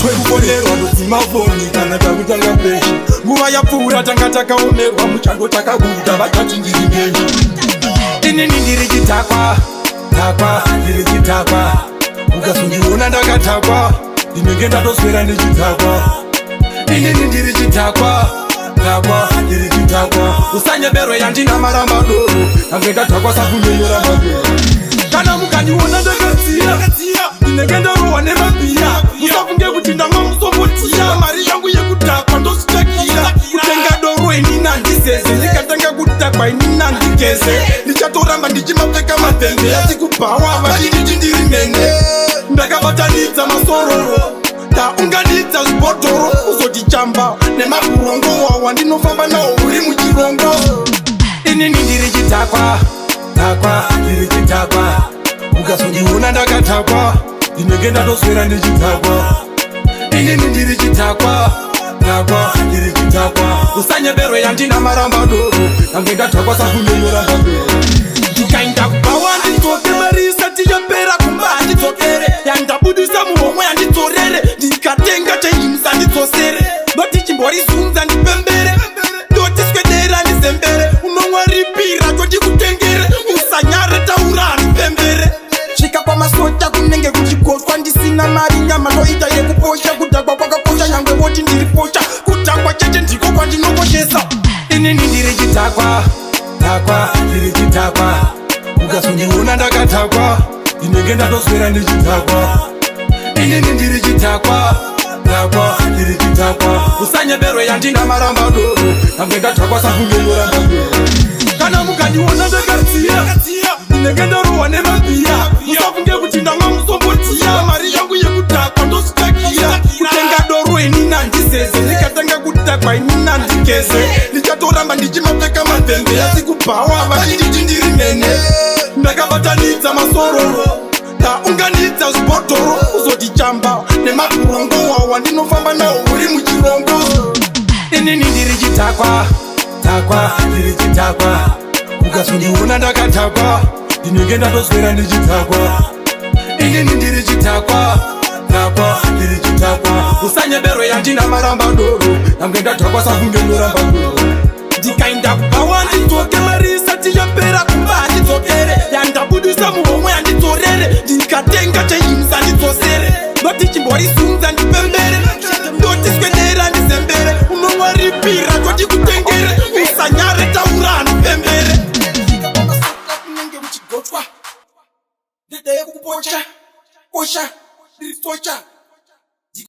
Twekukonerwa ndodzimafoni kana takutanga pesha nguva yapfuura tanga takaomerwa muchango takabuda vakati ndiri ngenyu inini ndiri chitakwa takwa ndiri chitakwa ukazondiona ndakatakwa ndinenge ndatoswera ndichitakwa inini ndiri chitakwa takwa ndiri chitakwa usanyeberwe yandina maramba doro nange ndatakwa sakunyenyora madoro kana mukandiona ndakatsiya ndinenge ndarohwa nemabhiya musafunge kuti ndamwa musombotiya mari yangu yekutakwa ndosvitakira kutenga doro inini handizeze ndikatanga kutakwa inini handigeze ndichatoramba ndichimapfeka mapembe asi kubhawa vachinditi ndiri mene ndakabatanidza masororo ndaunganidza zvibhodhoro uzotichamba nemakurongo wawa ndinofamba nawo uri muchirongo inini ndiri chitakwa takwa ndiri chitakwa ukazondiona ndakatakwa ndinenge ndatoswera ndichitakwa inini ndiri chitakwa takwa ndiri chitakwa usanyeberwe yandina maramba doro nange ndatakwa sakunyenyora madoro ndikainda kubhawa ndidzoke mari isati yapera kumba handidzokere yandabudisa muhomwe yandidzorere ndikatenga chenjimisa ndidzosere ndoti chimborizunza ndipembere ndoti swedera ndizembere unomwaripira tondikutengere usanyare taura handipembere svika kwamasota kunenge kuchigoswa ndisina mari nyama ndoita yekuposha kudhakwa kwakakosha nyangwe voti ndiri posha kudhakwa chete ndiko kwandinokoshesa inini ndiri chitakwa takwa ndiri chitakwa ukazondiona ndakatakwa ndinenge ndatoswera ndichitakwa inini ndiri chitakwa takwa ndiri chitakwa usanyeberwe yandina maramba doro nange ndatakwa sakunyenyora madoro kana mukandiona ndakatsiya ndinenge ndarohwa nemabhiya musafunge kuti ndamwa musombotiya mari yangu yekutakwa ndosvitakira kutenga doro inini handizeze ndikatanga kutakwa inini handigeze ndichatoramba ndichimapfeka mapembe asi kubhawa vachinditi ndiri mene ndakabatanidza masororo ndaunganidza zvibhodhoro uzotichamba nemakurongo wawa ndinofamba nawo uri muchirongo inini ndiri chitakwa takwa ndiri chitakwa ukazondiona ndakatakwa ndinenge ndatoswera ndichitakwa inini ndiri chitakwa takwa ndiri chitakwa usanyeberwe yandina maramba doro nange ndatakwa sakungenyora madoro ndikainda kubhawa ndidzoke mari isati yapera kumba handidzokere yandabudisa muhomwe yandidzorere ndikatenga chenjimisa ndidzosere ndoti chimborizunza ndipembere ndoti swedera ndizembere unomwaripira toti kutengere usanyare taura handipembere kunenge muchigotswa ndedeye kukuposha posha ndiri tocha